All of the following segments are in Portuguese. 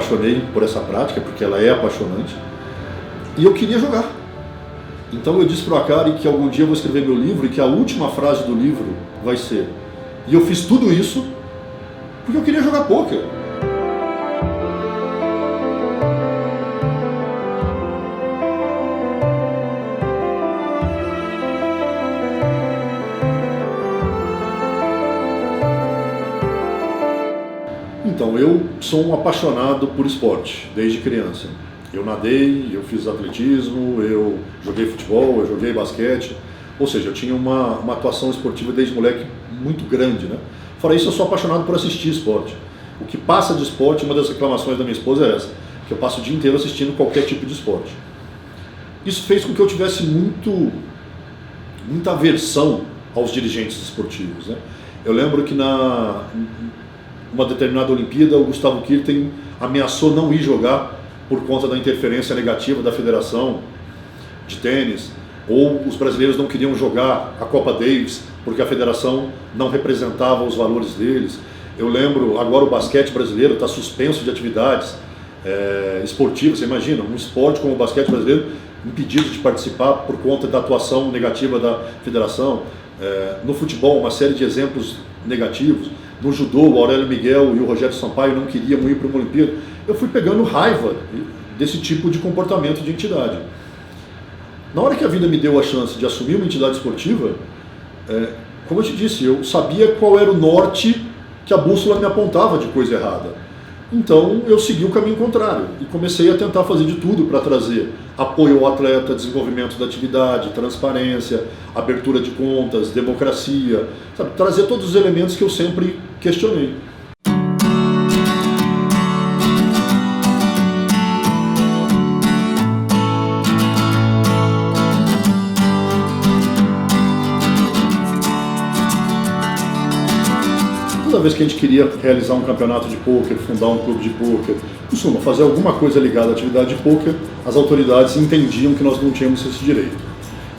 apaixonei por essa prática, porque ela é apaixonante, e eu queria jogar. Então eu disse para o Akari que algum dia eu vou escrever meu livro e que a última frase do livro vai ser: e eu fiz tudo isso porque eu queria jogar pôquer. Então, eu sou um apaixonado por esporte, desde criança. Eu nadei, eu fiz atletismo, eu joguei futebol, eu joguei basquete. Ou seja, eu tinha uma atuação esportiva desde moleque muito grande, né? Fora isso, eu sou apaixonado por assistir esporte. O que passa de esporte, uma das reclamações da minha esposa é essa, que eu passo o dia inteiro assistindo qualquer tipo de esporte. Isso fez com que eu tivesse muita aversão aos dirigentes esportivos, né? Eu lembro que uma determinada Olimpíada, o Gustavo Kirten ameaçou não ir jogar por conta da interferência negativa da Federação de Tênis, ou os brasileiros não queriam jogar a Copa Davis porque a Federação não representava os valores deles. Eu lembro, agora o basquete brasileiro está suspenso de atividades esportivas. Você imagina, um esporte como o basquete brasileiro impedido de participar por conta da atuação negativa da Federação. No futebol, uma série de exemplos negativos. No judô, o Aurélio Miguel e o Rogério Sampaio não queriam ir para uma Olimpíada. Eu fui pegando raiva desse tipo de comportamento de entidade. Na hora que a vida me deu a chance de assumir uma entidade esportiva, como eu te disse, eu sabia qual era o norte que a bússola me apontava de coisa errada. Então eu segui o caminho contrário e comecei a tentar fazer de tudo para trazer apoio ao atleta, desenvolvimento da atividade, transparência, abertura de contas, democracia, sabe? Trazer todos os elementos que eu sempre questionei. Toda vez que a gente queria realizar um campeonato de pôquer, fundar um clube de pôquer, costuma fazer alguma coisa ligada à atividade de pôquer, as autoridades entendiam que nós não tínhamos esse direito.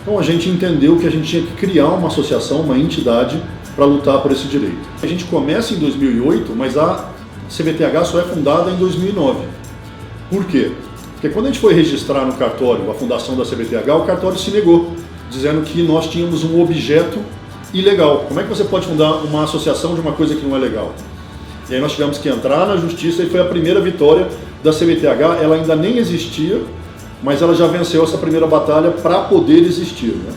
Então a gente entendeu que a gente tinha que criar uma associação, uma entidade, para lutar por esse direito. A gente começa em 2008, mas a CBTH só é fundada em 2009. Por quê? Porque quando a gente foi registrar no cartório a fundação da CBTH, o cartório se negou, dizendo que nós tínhamos um objeto ilegal. Como é que você pode fundar uma associação de uma coisa que não é legal? E aí nós tivemos que entrar na justiça e foi a primeira vitória da CBTH. Ela ainda nem existia, mas ela já venceu essa primeira batalha para poder existir, né?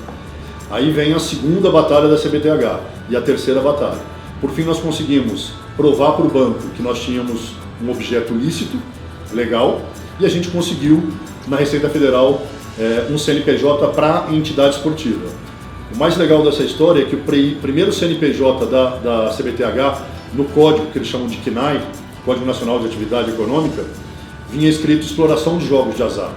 Aí vem a segunda batalha da CBTH e a terceira batalha. Por fim, nós conseguimos provar para o banco que nós tínhamos um objeto lícito, legal, e a gente conseguiu, na Receita Federal, um CNPJ para entidade esportiva. O mais legal dessa história é que o primeiro CNPJ da CBTH, no código que eles chamam de CNAE, Código Nacional de Atividade Econômica, vinha escrito exploração de jogos de azar.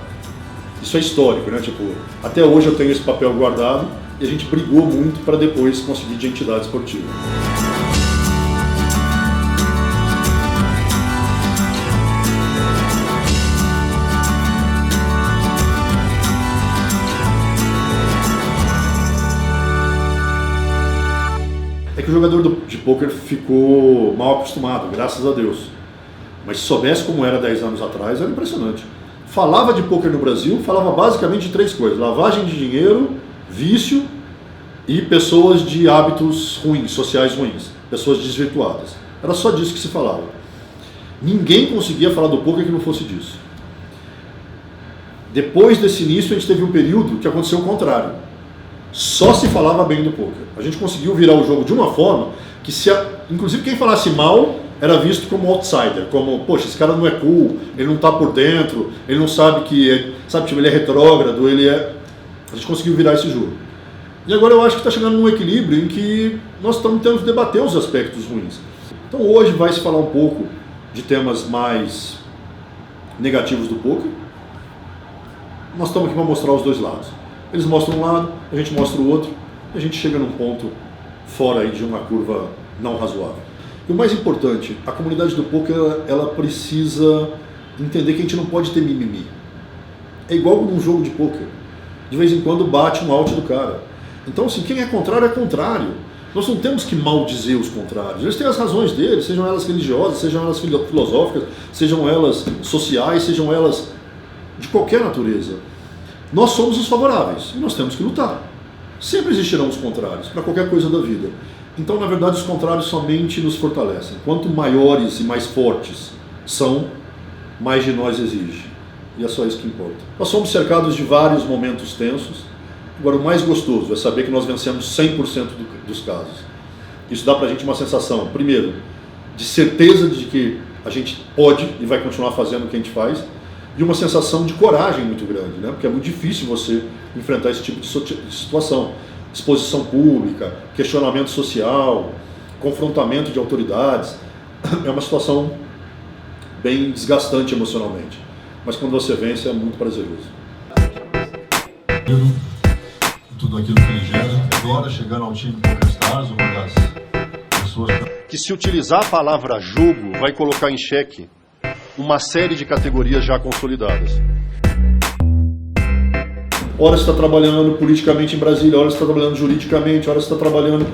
Isso é histórico, né? Tipo, até hoje eu tenho esse papel guardado e a gente brigou muito para depois conseguir de entidade esportiva. É que o jogador de pôquer ficou mal acostumado, graças a Deus. Mas se soubesse como era 10 anos atrás, era impressionante. Falava de pôquer no Brasil, falava basicamente de 3 coisas: lavagem de dinheiro, vício e pessoas de hábitos ruins, sociais ruins, pessoas desvirtuadas. Era só disso que se falava. Ninguém conseguia falar do pôquer que não fosse disso. Depois desse início, a gente teve um período que aconteceu o contrário. Só se falava bem do pôquer. A gente conseguiu virar o jogo de uma forma que, inclusive quem falasse mal, era visto como outsider, como, poxa, esse cara não é cool, ele não está por dentro, ele não sabe que, tipo, ele é retrógrado, A gente conseguiu virar esse jogo. E agora eu acho que está chegando num equilíbrio em que nós estamos tendo que debater os aspectos ruins. Então hoje vai se falar um pouco de temas mais negativos do pôquer. Nós estamos aqui para mostrar os dois lados. Eles mostram um lado, a gente mostra o outro, e a gente chega num ponto fora aí de uma curva não razoável. E o mais importante, a comunidade do pôquer, ela precisa entender que a gente não pode ter mimimi. É igual num jogo de pôquer. De vez em quando bate um out do cara. Então, assim, quem é contrário é contrário. Nós não temos que maldizer os contrários. Eles têm as razões deles, sejam elas religiosas, sejam elas filosóficas, sejam elas sociais, sejam elas de qualquer natureza. Nós somos os favoráveis e nós temos que lutar. Sempre existirão os contrários, para qualquer coisa da vida. Então, na verdade, os contrários somente nos fortalecem. Quanto maiores e mais fortes são, mais de nós exige. E é só isso que importa. Nós somos cercados de vários momentos tensos. Agora, o mais gostoso é saber que nós vencemos 100% dos casos. Isso dá pra gente uma sensação, primeiro, de certeza de que a gente pode e vai continuar fazendo o que a gente faz, e uma sensação de coragem muito grande, né? Porque é muito difícil você enfrentar esse tipo de situação. Exposição pública, questionamento social, confrontamento de autoridades. É uma situação bem desgastante emocionalmente. Mas quando você vence é muito prazeroso. Tudo aquilo que ele gera. Agora, chegando ao time PokerStars, uma das pessoas que, se utilizar a palavra jogo, vai colocar em xeque uma série de categorias já consolidadas. Ora você está trabalhando politicamente em Brasília, ora você está trabalhando juridicamente, ora você está trabalhando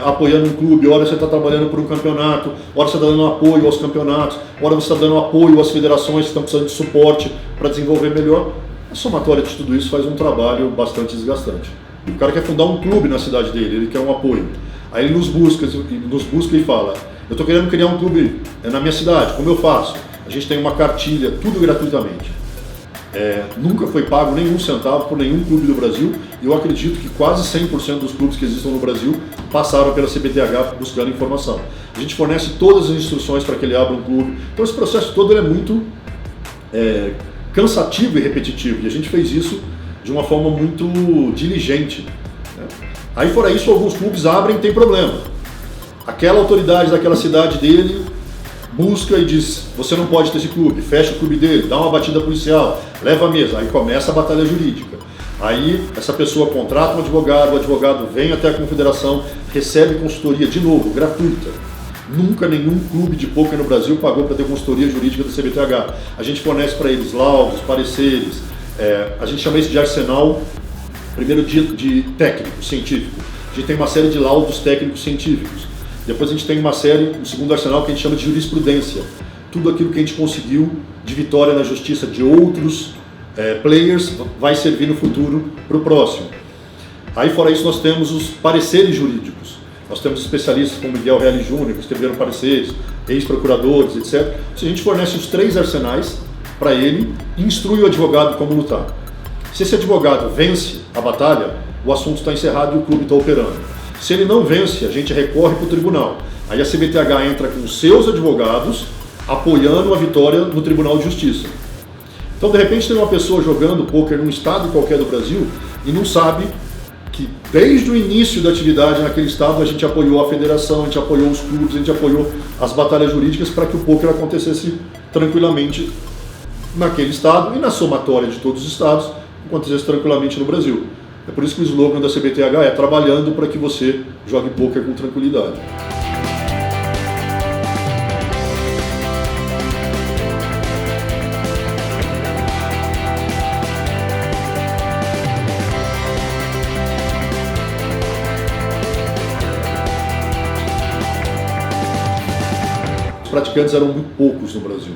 apoiando um clube, ora você está trabalhando por um campeonato, ora você está dando apoio aos campeonatos, ora você está dando apoio às federações que estão precisando de suporte para desenvolver melhor. A somatória de tudo isso faz um trabalho bastante desgastante. O cara quer fundar um clube na cidade dele, ele quer um apoio. Aí ele nos busca e fala, eu estou querendo criar um clube na minha cidade, como eu faço? A gente tem uma cartilha, tudo gratuitamente. Nunca foi pago nenhum centavo por nenhum clube do Brasil, e eu acredito que quase 100% dos clubes que existam no Brasil passaram pela CBTH buscando informação. A gente fornece todas as instruções para que ele abra um clube. Então esse processo todo ele é muito cansativo e repetitivo, e a gente fez isso de uma forma muito diligente, né? Aí fora isso, alguns clubes abrem e tem problema. Aquela autoridade daquela cidade dele busca e diz, você não pode ter esse clube, fecha o clube dele, dá uma batida policial, leva a mesa, aí começa a batalha jurídica. Aí essa pessoa contrata um advogado, o advogado vem até a confederação, recebe consultoria, de novo, gratuita. Nunca nenhum clube de pôquer no Brasil pagou para ter consultoria jurídica do CBTH. A gente fornece para eles laudos, pareceres, a gente chama isso de arsenal, primeiro de técnico, científico. A gente tem uma série de laudos técnicos científicos. Depois a gente tem uma série, um segundo arsenal, que a gente chama de jurisprudência. Tudo aquilo que a gente conseguiu de vitória na justiça de outros players vai servir no futuro para o próximo. Aí fora isso nós temos os pareceres jurídicos. Nós temos especialistas como Miguel Reale Júnior, que escreveram pareceres, ex-procuradores, etc. A gente fornece os 3 arsenais para ele e instrui o advogado como lutar. Se esse advogado vence a batalha, o assunto está encerrado e o clube está operando. Se ele não vence, a gente recorre para o tribunal. Aí a CBTH entra com os seus advogados apoiando a vitória no Tribunal de Justiça. Então, de repente, tem uma pessoa jogando pôquer num estado qualquer do Brasil e não sabe que desde o início da atividade naquele estado a gente apoiou a federação, a gente apoiou os clubes, a gente apoiou as batalhas jurídicas para que o pôquer acontecesse tranquilamente naquele estado e na somatória de todos os estados acontecesse tranquilamente no Brasil. É por isso que o slogan da CBTH é trabalhando para que você jogue pôquer com tranquilidade. Os praticantes eram muito poucos no Brasil.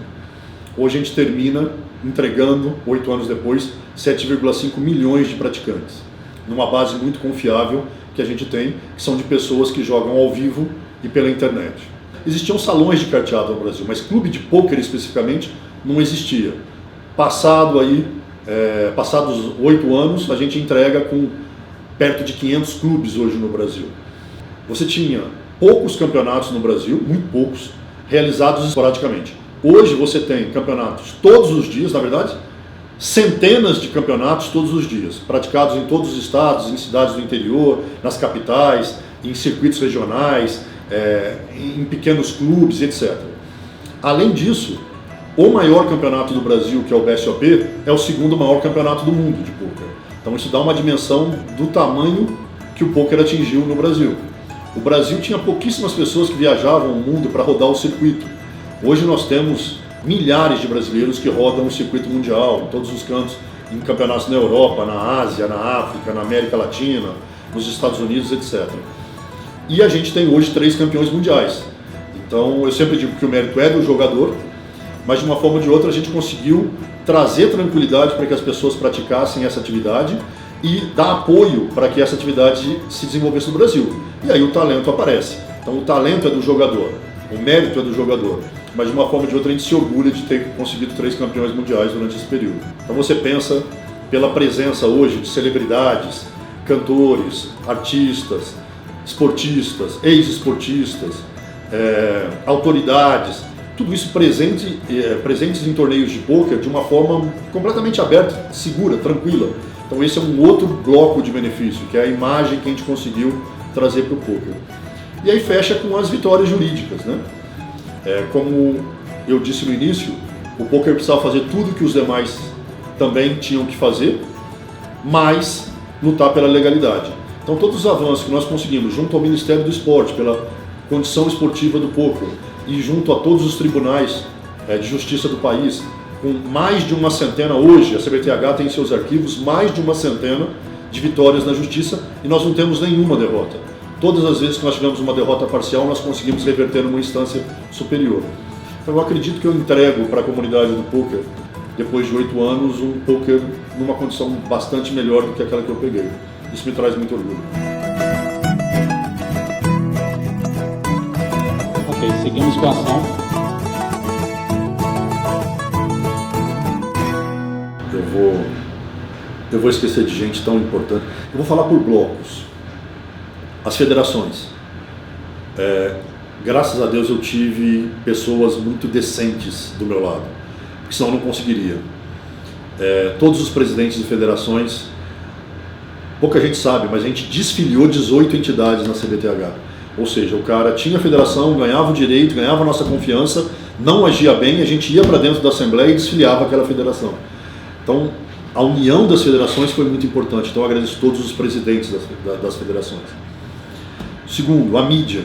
Hoje a gente termina entregando, 8 anos depois, 7,5 milhões de praticantes. Numa base muito confiável que a gente tem, que são de pessoas que jogam ao vivo e pela internet. Existiam salões de carteado no Brasil, mas clube de pôquer especificamente não existia. Passados 8 anos, a gente entrega com perto de 500 clubes hoje no Brasil. Você tinha poucos campeonatos no Brasil, muito poucos, realizados esporadicamente. Hoje você tem campeonatos todos os dias, na verdade, centenas de campeonatos todos os dias, praticados em todos os estados, em cidades do interior, nas capitais, em circuitos regionais, em pequenos clubes, etc. Além disso, o maior campeonato do Brasil, que é o BSOP, é o segundo maior campeonato do mundo de pôquer. Então isso dá uma dimensão do tamanho que o pôquer atingiu no Brasil. O Brasil tinha pouquíssimas pessoas que viajavam o mundo para rodar o circuito. Hoje nós temos milhares de brasileiros que rodam o circuito mundial, em todos os cantos, em campeonatos na Europa, na Ásia, na África, na América Latina, nos Estados Unidos, etc. e a gente tem hoje 3 campeões mundiais. Então eu sempre digo que o mérito é do jogador, mas de uma forma ou de outra a gente conseguiu trazer tranquilidade para que as pessoas praticassem essa atividade e dar apoio para que essa atividade se desenvolvesse no Brasil. E aí o talento aparece. Então o talento é do jogador, o mérito é do jogador, mas de uma forma ou de outra a gente se orgulha de ter conseguido 3 campeões mundiais durante esse período. Então você pensa pela presença hoje de celebridades, cantores, artistas, esportistas, ex-esportistas, autoridades, tudo isso presentes em torneios de pôquer de uma forma completamente aberta, segura, tranquila. Então esse é um outro bloco de benefício, que é a imagem que a gente conseguiu trazer para o pôquer. E aí fecha com as vitórias jurídicas, né? Como eu disse no início, o pôquer precisava fazer tudo que os demais também tinham que fazer, mas lutar pela legalidade. Então todos os avanços que nós conseguimos junto ao Ministério do Esporte, pela condição esportiva do pôquer, e junto a todos os tribunais de justiça do país, com mais de uma centena hoje, a CBTH tem em seus arquivos mais de uma centena de vitórias na justiça e nós não temos nenhuma derrota. Todas as vezes que nós tivemos uma derrota parcial, nós conseguimos reverter numa instância superior. Então eu acredito que eu entrego para a comunidade do pôquer, depois de 8 anos, um pôquer numa condição bastante melhor do que aquela que eu peguei. Isso me traz muito orgulho. Ok, seguimos com a ação. Eu vou esquecer de gente tão importante. Eu vou falar por blocos. As federações. Graças a Deus eu tive pessoas muito decentes do meu lado, porque senão eu não conseguiria. Todos os presidentes de federações, pouca gente sabe, mas a gente desfiliou 18 entidades na CBTH. Ou seja, o cara tinha a federação, ganhava o direito, ganhava a nossa confiança, não agia bem, a gente ia para dentro da Assembleia e desfiliava aquela federação. Então, a união das federações foi muito importante, então eu agradeço a todos os presidentes das federações. Segundo, a mídia.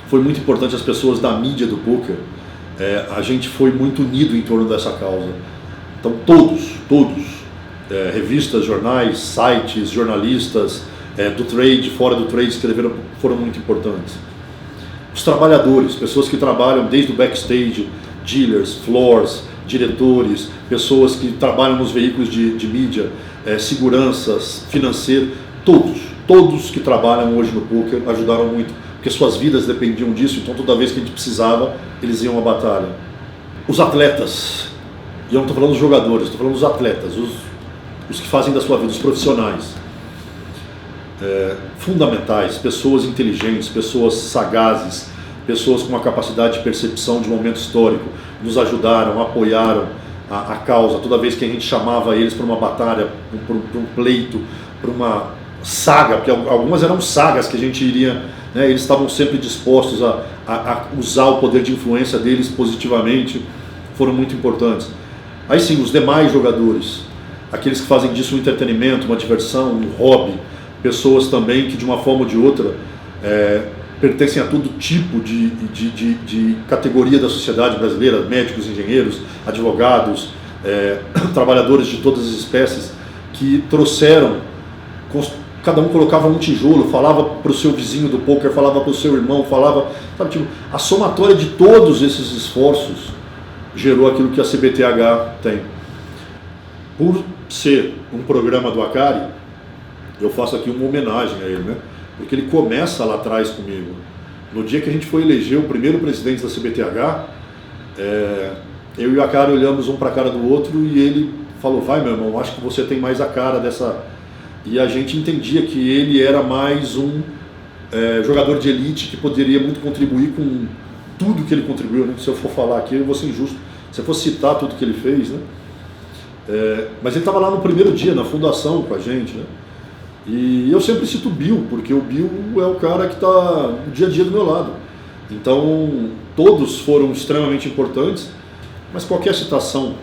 Foi muito importante as pessoas da mídia do pôquer, a gente foi muito unido em torno dessa causa. Então todos, revistas, jornais, sites, jornalistas, do trade, fora do trade, escreveram, foram muito importantes. Os trabalhadores, pessoas que trabalham desde o backstage, dealers, floors, diretores, pessoas que trabalham nos veículos de mídia, seguranças, financeiros, todos que trabalham hoje no pôquer ajudaram muito, porque suas vidas dependiam disso, então toda vez que a gente precisava, eles iam à batalha. Os atletas, e eu não estou falando dos jogadores, estou falando dos atletas, os que fazem da sua vida, os profissionais, fundamentais, pessoas inteligentes, pessoas sagazes, pessoas com uma capacidade de percepção de momento histórico, nos ajudaram, apoiaram a causa, toda vez que a gente chamava eles para uma batalha, para um pleito, para uma saga, porque algumas eram sagas que a gente iria, né, eles estavam sempre dispostos a usar o poder de influência deles positivamente, foram muito importantes. Aí sim, os demais jogadores, aqueles que fazem disso um entretenimento, uma diversão, um hobby, pessoas também que de uma forma ou de outra pertencem a todo tipo de categoria da sociedade brasileira, médicos, engenheiros, advogados, trabalhadores de todas as espécies, que trouxeram, cada um colocava um tijolo, falava para o seu vizinho do pôquer, falava para o seu irmão, falava, sabe, tipo, a somatória de todos esses esforços gerou aquilo que a CBTH tem. Por ser um programa do Acari, eu faço aqui uma homenagem a ele, né? Porque ele começa lá atrás comigo. No dia que a gente foi eleger o primeiro presidente da CBTH, eu e o Acari olhamos um para a cara do outro e ele falou: vai, meu irmão, acho que você tem mais a cara dessa... E a gente entendia que ele era mais um jogador de elite que poderia muito contribuir com tudo que ele contribuiu, né? Se eu for falar aqui, eu vou ser injusto. Se eu for citar tudo que ele fez, né? Mas ele estava lá no primeiro dia, na fundação com a gente, né? E eu sempre cito o Bill, porque o Bill é o cara que está no dia a dia do meu lado. Então, todos foram extremamente importantes, mas qualquer citação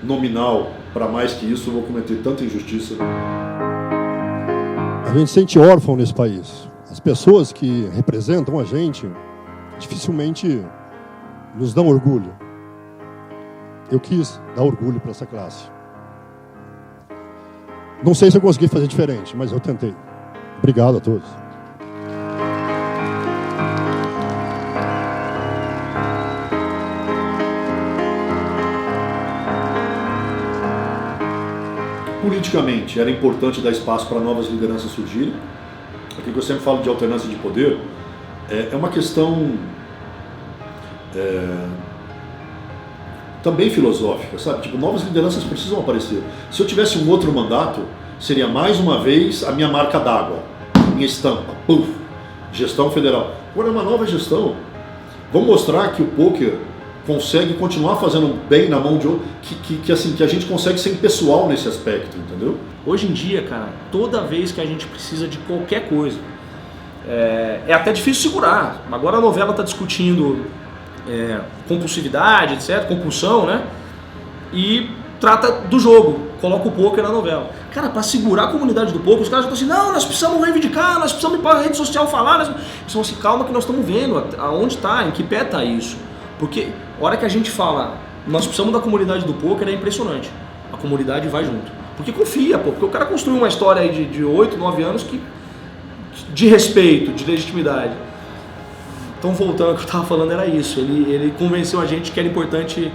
nominal, para mais que isso, eu vou cometer tanta injustiça. A gente se sente órfão nesse país. As pessoas que representam a gente dificilmente nos dão orgulho. Eu quis dar orgulho para essa classe. Não sei se eu consegui fazer diferente, mas eu tentei. Obrigado a todos. politicamente era importante dar espaço para novas lideranças surgirem. Aquilo que eu sempre falo de alternância de poder é uma questão também filosófica, sabe? Tipo, novas lideranças precisam aparecer. Se eu tivesse um outro mandato, seria mais uma vez a minha marca d'água, minha estampa, puf, gestão federal. Agora é uma nova gestão. Vamos mostrar que o poker consegue continuar fazendo bem na mão de outro, que a gente consegue ser impessoal nesse aspecto, entendeu? Hoje em dia, cara, toda vez que a gente precisa de qualquer coisa, é até difícil segurar. Agora a novela está discutindo compulsividade, etc., compulsão, né? E trata do jogo, coloca o poker na novela. Cara, para segurar a comunidade do poker, os caras já estão assim, não, nós precisamos reivindicar, nós precisamos ir para a rede social falar. Eles vão assim, calma que nós estamos vendo aonde está, em que pé está isso. Porque a hora que a gente fala, nós precisamos da comunidade do poker, é impressionante. A comunidade vai junto. Porque confia, porque o cara construiu uma história aí de 8, 9 anos de respeito, de legitimidade. Então, voltando ao que eu estava falando, era isso. Ele convenceu a gente que era importante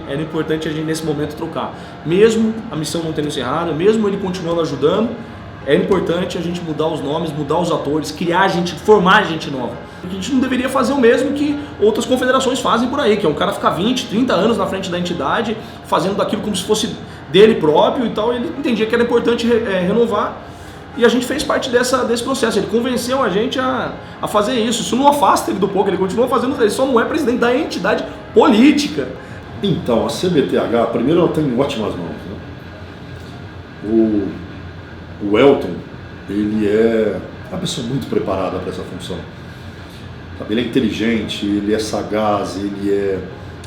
a gente nesse momento trocar. Mesmo a missão não tendo encerrado, mesmo ele continuando ajudando, é importante a gente mudar os nomes, mudar os atores, criar gente, formar gente nova. A gente não deveria fazer o mesmo que outras confederações fazem por aí, que é um cara ficar 20, 30 anos na frente da entidade, fazendo daquilo como se fosse dele próprio e tal. Ele entendia que era importante renovar. E a gente fez parte desse processo. Ele convenceu a gente a fazer isso. Isso não afasta ele do poker, ele continua fazendo, ele só não é presidente da entidade política. Então, a CBTH, primeiro, ela tem ótimas mãos, né? O Elton, ele é uma pessoa muito preparada para essa função. Sabe? Ele é inteligente, ele é sagaz, ele é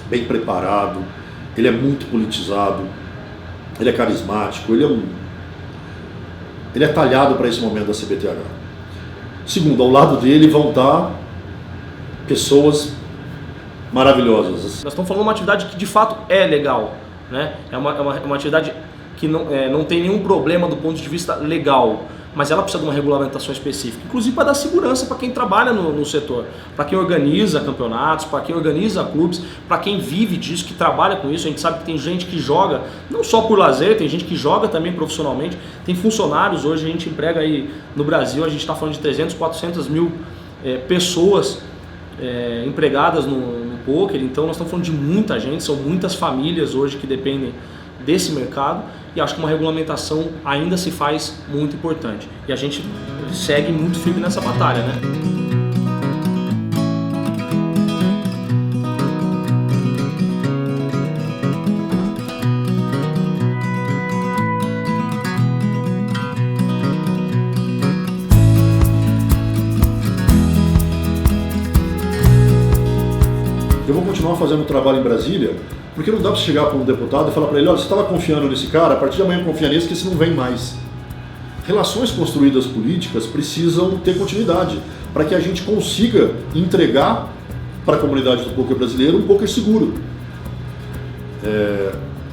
bem preparado, ele é muito politizado, ele é carismático, ele é talhado para esse momento da CBTH. Segundo, ao lado dele vão estar pessoas maravilhosas. Nós estamos falando de uma atividade que de fato é legal, né? É uma atividade que não tem nenhum problema do ponto de vista legal, mas ela precisa de uma regulamentação específica, inclusive para dar segurança para quem trabalha no setor, para quem organiza campeonatos, para quem organiza clubes, para quem vive disso, que trabalha com isso. A gente sabe que tem gente que joga, não só por lazer, tem gente que joga também profissionalmente, tem funcionários hoje, a gente emprega aí no Brasil, a gente está falando de 300, 400 mil pessoas empregadas no poker, então nós estamos falando de muita gente, são muitas famílias hoje que dependem desse mercado, e acho que uma regulamentação ainda se faz muito importante. E a gente segue muito firme nessa batalha, né? Eu vou continuar fazendo o trabalho em Brasília, porque não dá para chegar para um deputado e falar para ele, olha, você estava confiando nesse cara, a partir de amanhã confia nesse, que esse não vem mais. Relações construídas políticas precisam ter continuidade, para que a gente consiga entregar para a comunidade do poker brasileiro um poker seguro.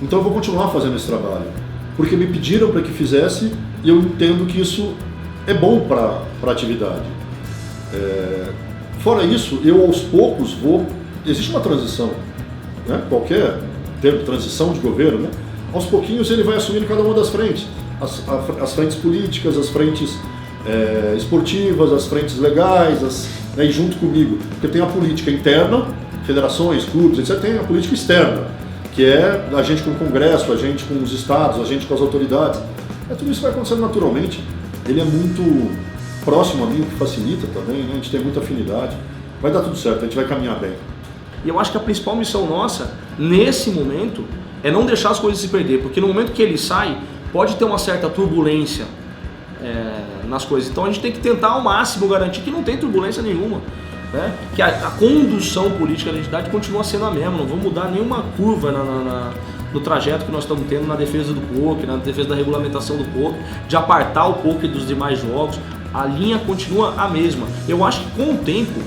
Então eu vou continuar fazendo esse trabalho, porque me pediram para que fizesse, e eu entendo que isso é bom para a atividade. Fora isso, eu aos poucos existe uma transição, né? Qualquer termo de transição de governo, né? Aos pouquinhos ele vai assumindo cada uma das frentes, as frentes políticas, as frentes esportivas, as frentes legais, né? E junto comigo, porque tem a política interna, federações, clubes, etc. Tem a política externa, que é a gente com o Congresso, a gente com os estados, a gente com as autoridades. Tudo isso vai acontecendo naturalmente. Ele é muito próximo a mim, o que facilita também, né? A gente tem muita afinidade. Vai dar tudo certo, a gente vai caminhar bem. E eu acho que a principal missão nossa, nesse momento, é não deixar as coisas se perder, porque no momento que ele sai, pode ter uma certa turbulência nas coisas. Então a gente tem que tentar ao máximo garantir que não tem turbulência nenhuma, né? Que a condução política da entidade continua sendo a mesma, não vamos mudar nenhuma curva no trajeto que nós estamos tendo na defesa do poker, na defesa da regulamentação do poker, de apartar o poker dos demais jogos. A linha continua a mesma. Eu acho que com o tempo,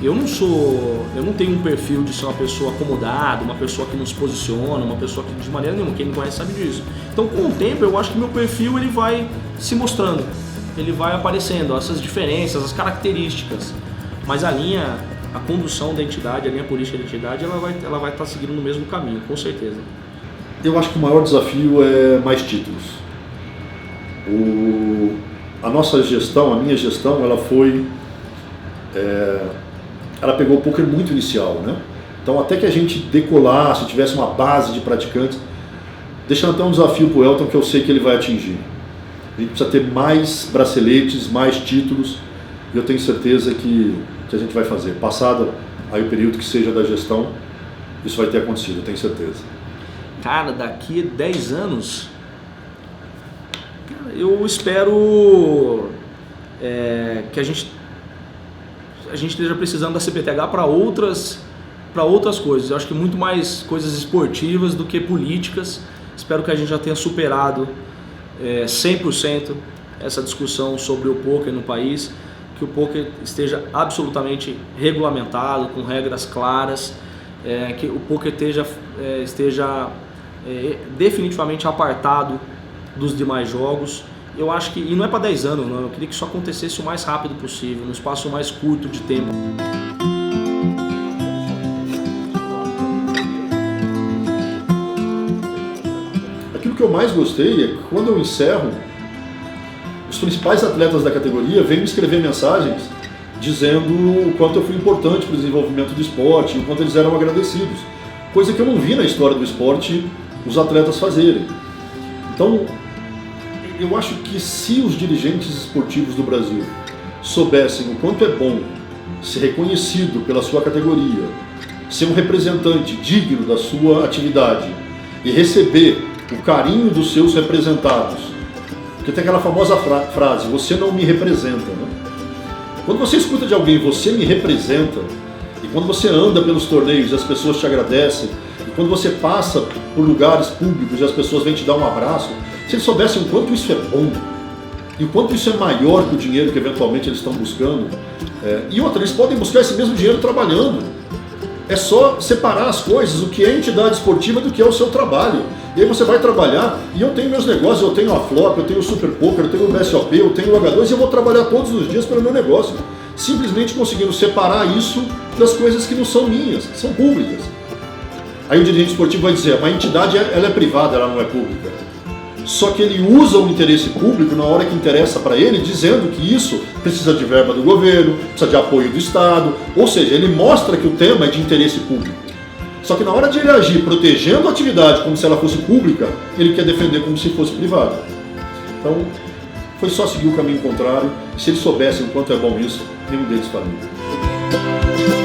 eu não tenho um perfil de ser uma pessoa acomodada, uma pessoa que não se posiciona, uma pessoa que de maneira nenhuma, quem me conhece sabe disso. Então com o tempo eu acho que meu perfil ele vai se mostrando, ele vai aparecendo, essas diferenças, as características. Mas a condução da entidade, a linha política da entidade, ela vai estar seguindo no mesmo caminho, com certeza. Eu acho que o maior desafio é mais títulos. A nossa gestão, a minha gestão, ela foi... ela pegou o poker muito inicial, né? Então, até que a gente decolasse, tivesse uma base de praticantes, deixando até um desafio para o Elton que eu sei que ele vai atingir. A gente precisa ter mais braceletes, mais títulos, e eu tenho certeza que a gente vai fazer. Passado aí o período que seja da gestão, isso vai ter acontecido, eu tenho certeza. Cara, daqui a 10 anos, eu espero que a gente esteja precisando da CPTH para outras coisas. Eu acho que muito mais coisas esportivas do que políticas. Espero que a gente já tenha superado 100% essa discussão sobre o poker no país, que o poker esteja absolutamente regulamentado, com regras claras, que o poker esteja definitivamente apartado dos demais jogos. Eu acho que, e não é para 10 anos, não, eu queria que isso acontecesse o mais rápido possível, num espaço mais curto de tempo. Aquilo que eu mais gostei é que quando eu encerro, os principais atletas da categoria vêm me escrever mensagens dizendo o quanto eu fui importante para o desenvolvimento do esporte e o quanto eles eram agradecidos. Coisa que eu não vi na história do esporte os atletas fazerem. Então, eu acho que se os dirigentes esportivos do Brasil soubessem o quanto é bom ser reconhecido pela sua categoria, ser um representante digno da sua atividade e receber o carinho dos seus representados, porque tem aquela famosa frase, você não me representa, né? Quando você escuta de alguém, você me representa, e quando você anda pelos torneios e as pessoas te agradecem, e quando você passa por lugares públicos e as pessoas vêm te dar um abraço, se eles soubessem o quanto isso é bom, e o quanto isso é maior que o dinheiro que eventualmente eles estão buscando, e outra, eles podem buscar esse mesmo dinheiro trabalhando. É só separar as coisas, o que é entidade esportiva do que é o seu trabalho. E aí você vai trabalhar, e eu tenho meus negócios, eu tenho a Flop, eu tenho o Super Poker, eu tenho o BSOP, eu tenho o H2, e eu vou trabalhar todos os dias pelo meu negócio. Simplesmente conseguindo separar isso das coisas que não são minhas, que são públicas. Aí o dirigente esportivo vai dizer, mas a entidade ela é privada, ela não é pública. Só que ele usa o interesse público na hora que interessa para ele, dizendo que isso precisa de verba do governo, precisa de apoio do Estado, ou seja, ele mostra que o tema é de interesse público. Só que na hora de ele agir protegendo a atividade como se ela fosse pública, ele quer defender como se fosse privada. Então, foi só seguir o caminho contrário, e se eles soubessem o quanto é bom isso, nenhum deles faria.